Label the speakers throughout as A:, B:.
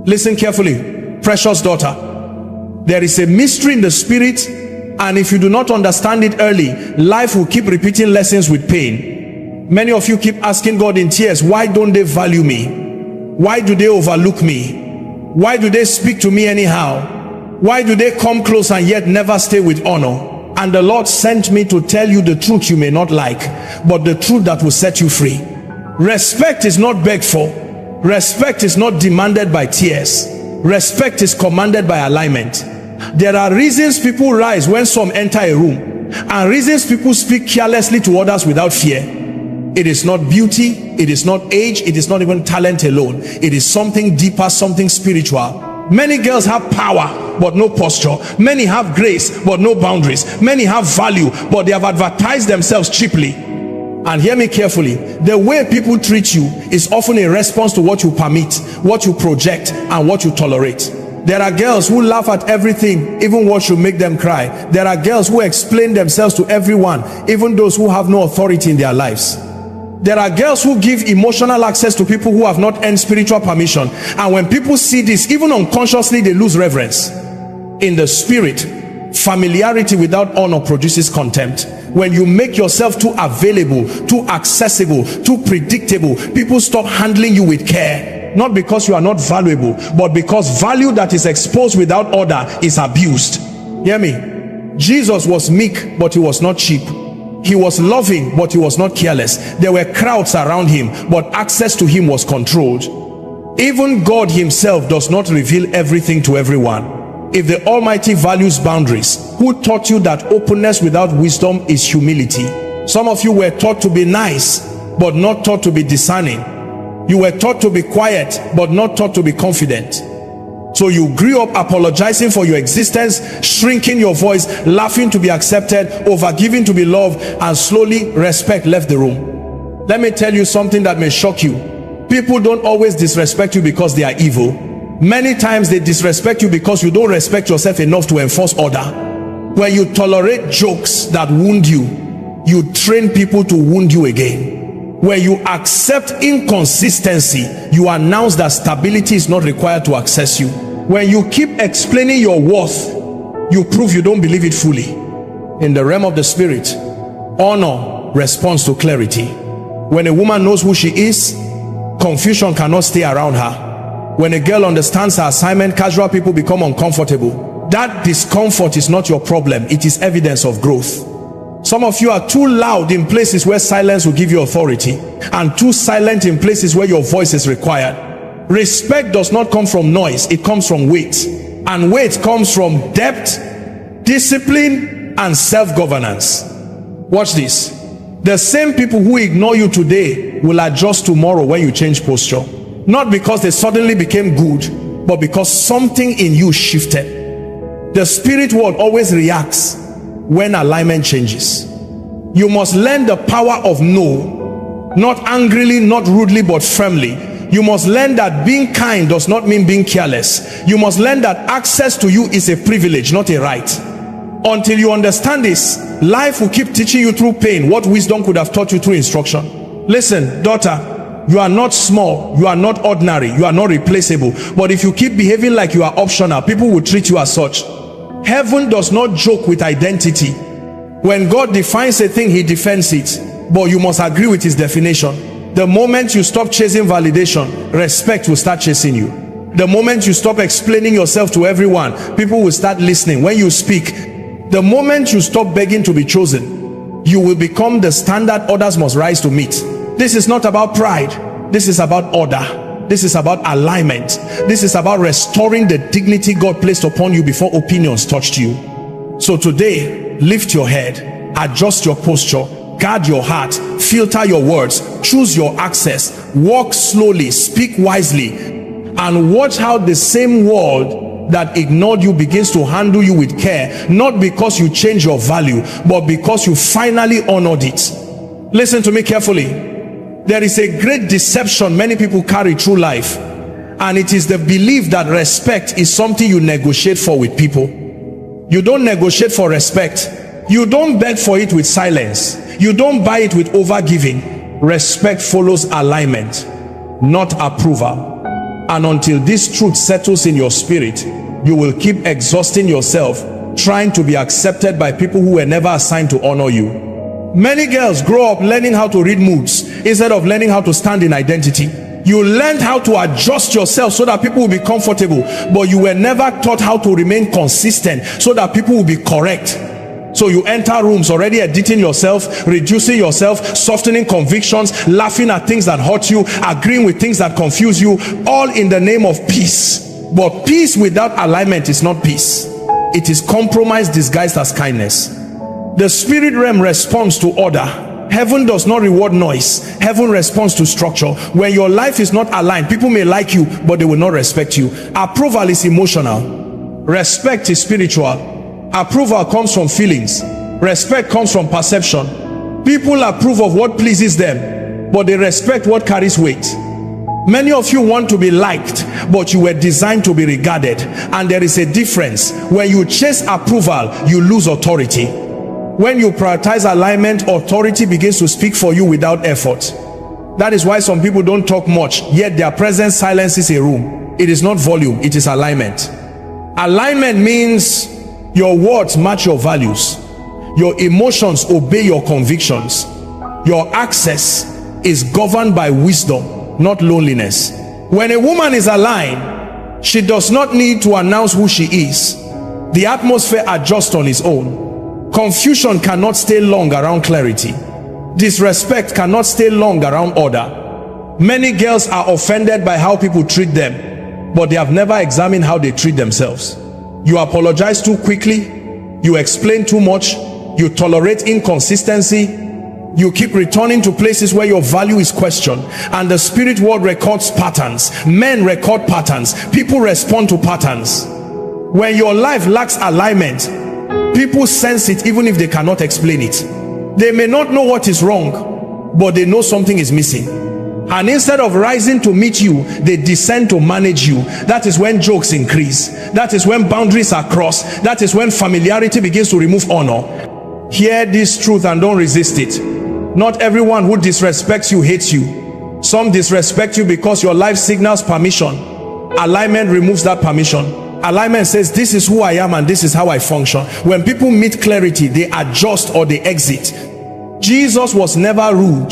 A: Listen carefully, precious daughter. There is a mystery in the spirit, and if you do not understand it early, life will keep repeating lessons with pain. Many of you keep asking God in tears, why don't they value me? Why do they overlook me? Why do they speak to me anyhow? Why do they come close and yet never stay with honor? And the Lord sent me to tell you the truth you may not like, but the truth that will set you free. Respect is not begged for. Respect is not demanded by tears. Respect is commanded by alignment. There are reasons people rise when some enter a room, and reasons people speak carelessly to others without fear. It is not beauty, it is not age, it is not even talent alone. It is something deeper, something spiritual. Many girls have power but no posture. Many have grace but no boundaries. Many have value but they have advertised themselves cheaply. And hear me carefully, the way people treat you is often a response to what you permit, what you project, and what you tolerate. There are girls who laugh at everything, even what should make them cry. There are girls who explain themselves to everyone, even those who have no authority in their lives. There are girls who give emotional access to people who have not earned spiritual permission, and when people see this, even unconsciously, they lose reverence. In the spirit, familiarity without honor produces contempt. When you make yourself too available, too accessible, too predictable, people stop handling you with care. Not because you are not valuable, but because value that is exposed without order is abused. Hear me? Jesus was meek, but he was not cheap. He was loving, but he was not careless. There were crowds around him, but access to him was controlled. Even God himself does not reveal everything to everyone. If the Almighty values boundaries, who taught you that openness without wisdom is humility? Some of you were taught to be nice, but not taught to be discerning. You were taught to be quiet, but not taught to be confident. So you grew up apologizing for your existence, shrinking your voice, laughing to be accepted, overgiving to be loved, and slowly respect left the room. Let me tell you something that may shock you. People don't always disrespect you because they are evil. Many times they disrespect you because you don't respect yourself enough to enforce order. When you tolerate jokes that wound you, you train people to wound you again. When you accept inconsistency, you announce that stability is not required to access you. When you keep explaining your worth, you prove you don't believe it fully. In the realm of the spirit, honor responds to clarity. When a woman knows who she is, confusion cannot stay around her. When a girl understands her assignment, casual people become uncomfortable. That discomfort is not your problem, it is evidence of growth. Some of you are too loud in places where silence will give you authority, and too silent in places where your voice is required. Respect does not come from noise, it comes from weight. And weight comes from depth, discipline, and self-governance. Watch this. The same people who ignore you today will adjust tomorrow when you change posture. Not because they suddenly became good, but because something in you shifted. The spirit world always reacts when alignment changes. You must learn the power of no, not angrily, not rudely, but firmly. You must learn that being kind does not mean being careless. You must learn that access to you is a privilege, not a right. Until you understand this, life will keep teaching you through pain what wisdom could have taught you through instruction. Listen, daughter, you are not small, you are not ordinary, you are not replaceable. But if you keep behaving like you are optional, people will treat you as such. Heaven does not joke with identity. When God defines a thing, he defends it, but you must agree with his definition. The moment you stop chasing validation, respect will start chasing you. The moment you stop explaining yourself to everyone, people will start listening when you speak. The moment you stop begging to be chosen, you will become the standard others must rise to meet. This is not about pride, this is about order. This is about alignment. This is about restoring the dignity God placed upon you before opinions touched you. So today, lift your head, adjust your posture, guard your heart, filter your words, choose your access, walk slowly, speak wisely, and watch how the same world that ignored you begins to handle you with care, not because you change your value, but because you finally honored it. Listen to me carefully. There is a great deception many people carry through life, and it is the belief that respect is something you negotiate for with people. You don't negotiate for respect. You don't beg for it with silence. You don't buy it with overgiving. Respect follows alignment, not approval. And until this truth settles in your spirit, you will keep exhausting yourself trying to be accepted by people who were never assigned to honor you. Many girls grow up learning how to read moods instead of learning how to stand in identity. You learned how to adjust yourself so that people will be comfortable, but you were never taught how to remain consistent so that people will be correct. So you enter rooms already editing yourself, reducing yourself, softening convictions, laughing at things that hurt you, agreeing with things that confuse you, all in the name of peace. But peace without alignment is not peace. It is compromise disguised as kindness. The spirit realm responds to order. Heaven does not reward noise. Heaven responds to structure. When your life is not aligned, people may like you, but they will not respect you. Approval is emotional. Respect is spiritual. Approval comes from feelings. Respect comes from perception. People approve of what pleases them, but they respect what carries weight. Many of you want to be liked, but you were designed to be regarded. And there is a difference. When you chase approval, you lose authority. When you prioritize alignment, authority begins to speak for you without effort. That is why some people don't talk much, yet their presence silences a room. It is not volume, it is alignment. Alignment means your words match your values. Your emotions obey your convictions. Your access is governed by wisdom, not loneliness. When a woman is aligned, she does not need to announce who she is. The atmosphere adjusts on its own. Confusion cannot stay long around clarity. Disrespect cannot stay long around order. Many girls are offended by how people treat them, but they have never examined how they treat themselves. You apologize too quickly. You explain too much. You tolerate inconsistency. You keep returning to places where your value is questioned. And the spirit world records patterns. Men record patterns. People respond to patterns. When your life lacks alignment, people sense it even if they cannot explain it. They may not know what is wrong, but they know something is missing. And instead of rising to meet you, they descend to manage you. That is when jokes increase. That is when boundaries are crossed. That is when familiarity begins to remove honor. Hear this truth and don't resist it. Not everyone who disrespects you hates you. Some disrespect you because your life signals permission. Alignment removes that permission. Alignment says, this is who I am and this is how I function. When people meet clarity, they adjust or they exit. Jesus was never rude,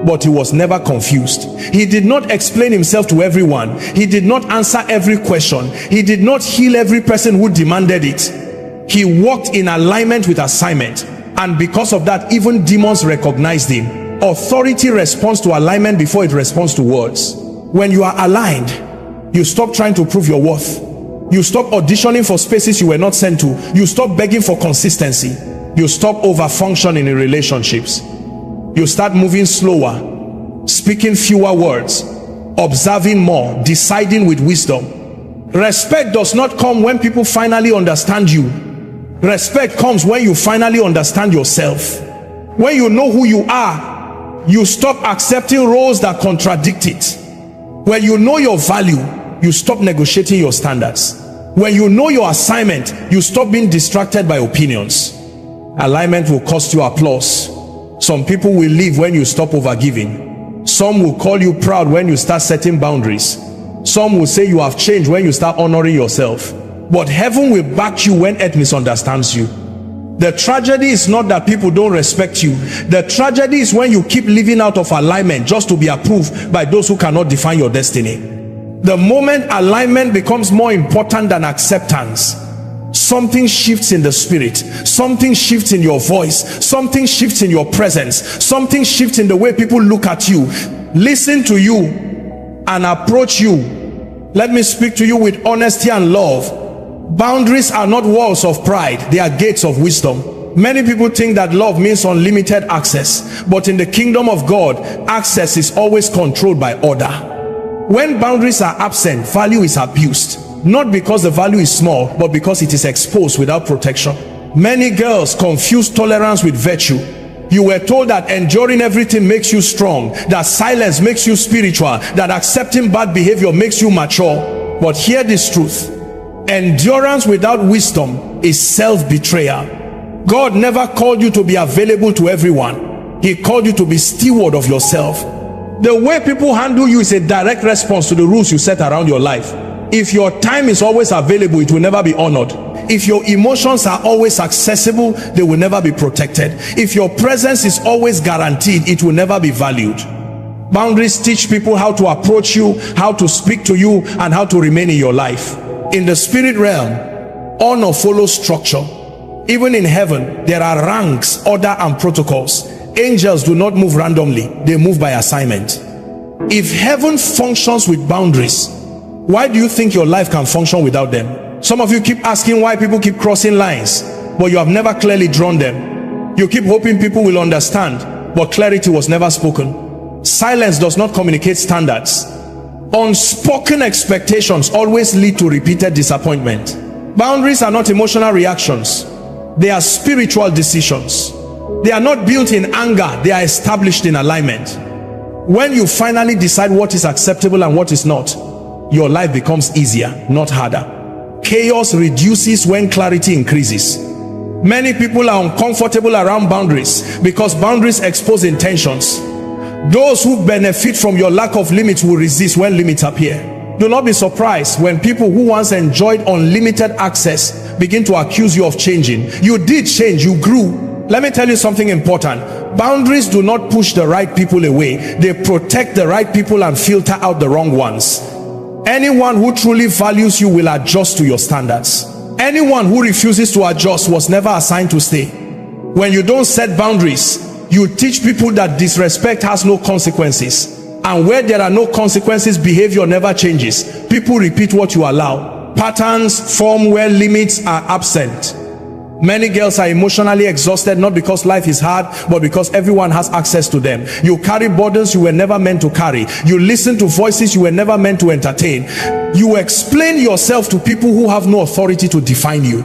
A: but he was never confused. He did not explain himself to everyone. He did not answer every question. He did not heal every person who demanded it. He walked in alignment with assignment, and because of that, even demons recognized him. Authority responds to alignment before it responds to words. When you are aligned, you stop trying to prove your worth. You stop auditioning for spaces you were not sent to. You stop begging for consistency. You stop over-functioning in relationships. You start moving slower, speaking fewer words, observing more, deciding with wisdom. Respect does not come when people finally understand you. Respect comes when you finally understand yourself. When you know who you are, you stop accepting roles that contradict it. When you know your value, you stop negotiating your standards. When you know your assignment, you stop being distracted by opinions. Alignment will cost you applause. Some people will leave when you stop overgiving. Some will call you proud when you start setting boundaries. Some will say you have changed when you start honoring yourself. But heaven will back you when earth misunderstands you. The tragedy is not that people don't respect you. The tragedy is when you keep living out of alignment just to be approved by those who cannot define your destiny. The moment alignment becomes more important than acceptance, something shifts in the spirit. Something shifts in your voice. Something shifts in your presence. Something shifts in the way people look at you, listen to you, and approach you. Let me speak to you with honesty and love. Boundaries are not walls of pride, they are gates of wisdom. Many people think that love means unlimited access, but in the kingdom of God, access is always controlled by order. When boundaries are absent, value is abused. Not because the value is small, but because it is exposed without protection. Many girls confuse tolerance with virtue. You were told that enduring everything makes you strong, that silence makes you spiritual, that accepting bad behavior makes you mature. But hear this truth: endurance without wisdom is self-betrayal. God never called you to be available to everyone. He called you to be steward of yourself. The way people handle you is a direct response to the rules you set around your life. If your time is always available, it will never be honored. If your emotions are always accessible, they will never be protected. If your presence is always guaranteed, it will never be valued. Boundaries teach people how to approach you, how to speak to you, and how to remain in your life. In the spirit realm, honor follows structure. Even in heaven, there are ranks, order, and protocols. Angels do not move randomly, they move by assignment. If heaven functions with boundaries, why do you think your life can function without them? Some of you keep asking why people keep crossing lines, but you have never clearly drawn them. You keep hoping people will understand, but clarity was never spoken. Silence does not communicate standards. Unspoken expectations always lead to repeated disappointment. Boundaries are not emotional reactions. They are spiritual decisions. They are not built in anger. They are established in alignment. When you finally decide what is acceptable and what is not, your life becomes easier, not harder. Chaos reduces when clarity increases. Many people are uncomfortable around boundaries because boundaries expose intentions. Those who benefit from your lack of limits will resist when limits appear. Do not be surprised when people who once enjoyed unlimited access begin to accuse you of changing. You did change, you grew. Let me tell you something important. Boundaries do not push the right people away. They protect the right people and filter out the wrong ones. Anyone who truly values you will adjust to your standards. Anyone who refuses to adjust was never assigned to stay. When you don't set boundaries, you teach people that disrespect has no consequences. And where there are no consequences, behavior never changes. People repeat what you allow. Patterns form where limits are absent. Many girls are emotionally exhausted, not because life is hard, but because everyone has access to them. You carry burdens you were never meant to carry. You listen to voices you were never meant to entertain. You explain yourself to people who have no authority to define you.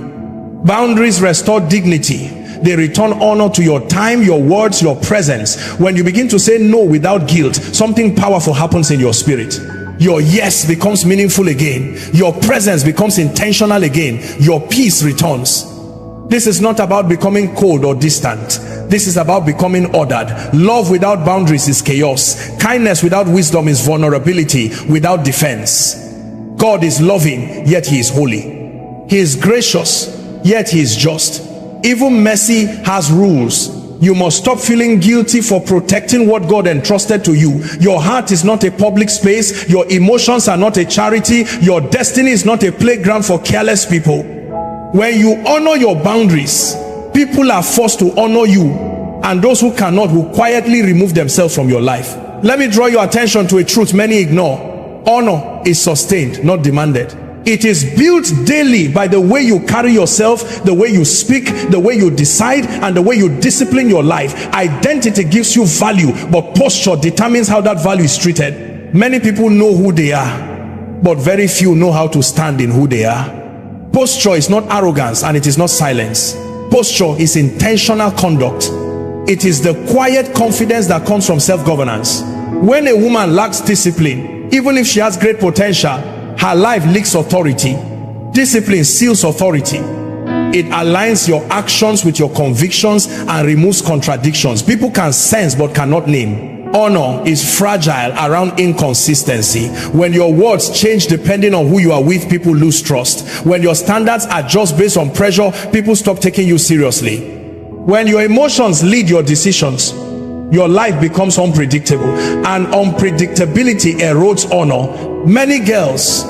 A: Boundaries restore dignity. They return honor to your time, your words, your presence. When you begin to say no without guilt, something powerful happens in your spirit. Your yes becomes meaningful again. Your presence becomes intentional again. Your peace returns. This is not about becoming cold or distant. This is about becoming ordered. Love without boundaries is chaos. Kindness without wisdom is vulnerability without defense. God is loving, yet he is holy. He is gracious, yet he is just. Even mercy has rules. You must stop feeling guilty for protecting what God entrusted to you. Your heart is not a public space. Your emotions are not a charity. Your destiny is not a playground for careless people. When you honor your boundaries, people are forced to honor you, and those who cannot will quietly remove themselves from your life. Let me draw your attention to a truth many ignore. Honor is sustained, not demanded. It is built daily by the way you carry yourself, the way you speak, the way you decide, and the way you discipline your life. Identity gives you value, but posture determines how that value is treated. Many people know who they are, but very few know how to stand in who they are. Posture is not arrogance, and it is not silence. Posture is intentional conduct. It is the quiet confidence that comes from self-governance. When a woman lacks discipline, even if she has great potential, her life leaks authority. Discipline seals authority. It aligns your actions with your convictions and removes contradictions. People can sense but cannot name. Honor is fragile around inconsistency. When your words change depending on who you are with, people lose trust. When your standards adjust based on pressure, people stop taking you seriously. When your emotions lead your decisions, your life becomes unpredictable, and unpredictability erodes honor. Many girls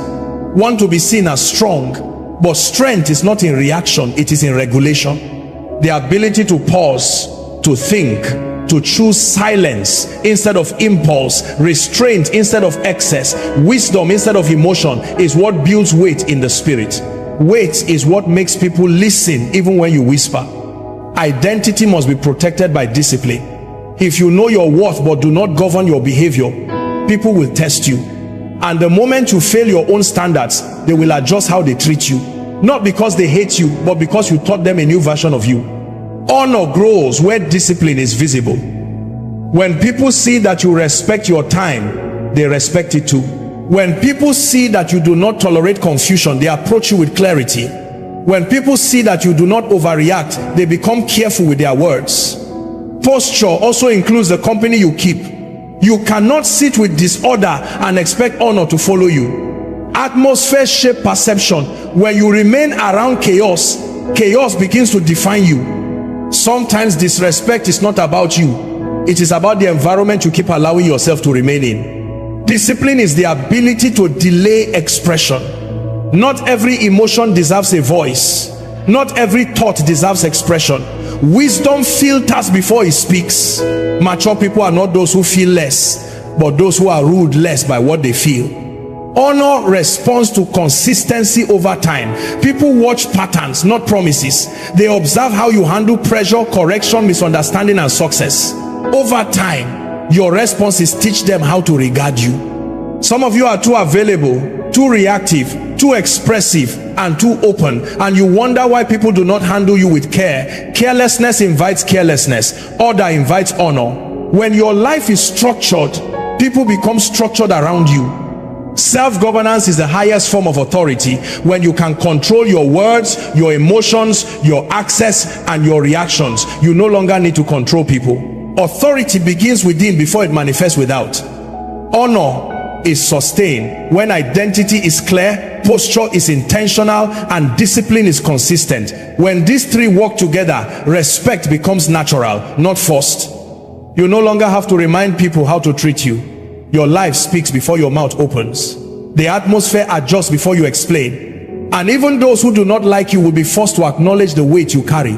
A: want to be seen as strong, but strength is not in reaction, it is in regulation. The ability to pause, to think, to choose silence instead of impulse, restraint instead of excess, wisdom instead of emotion is what builds weight in the spirit. Weight is what makes people listen even when you whisper. Identity must be protected by discipline. If you know your worth but do not govern your behavior, people will test you. And the moment you fail your own standards, they will adjust how they treat you. Not because they hate you, but because you taught them a new version of you. Honor grows where discipline is visible. When people see that you respect your time, they respect it too. When people see that you do not tolerate confusion, they approach you with clarity. When people see that you do not overreact, they become careful with their words. Posture also includes the company you keep. You cannot sit with disorder and expect honor to follow you. Atmosphere shape perception. When you remain around chaos, chaos begins to define you. Sometimes disrespect is not about you. It is about the environment you keep allowing yourself to remain in. Discipline is the ability to delay expression. Not every emotion deserves a voice. Not every thought deserves expression. Wisdom filters before it speaks. Mature people are not those who feel less, but those who are ruled less by what they feel. Honor responds to consistency over time. People watch patterns, not promises. They observe how you handle pressure, correction, misunderstanding, and success. Over time, your responses teach them how to regard you. Some of you are too available, too reactive, too expressive, and too open, and you wonder why people do not handle you with care. Carelessness invites carelessness. Order invites honor. When your life is structured, people become structured around you. Self-governance is the highest form of authority. When you can control your words, your emotions, your access, and your reactions, you no longer need to control people. Authority begins within before it manifests without. Honor is sustained when identity is clear, posture is intentional, and discipline is consistent. When these three work together, respect becomes natural, not forced. You no longer have to remind people how to treat you. Your life speaks before your mouth opens. The atmosphere adjusts before you explain. And even those who do not like you will be forced to acknowledge the weight you carry.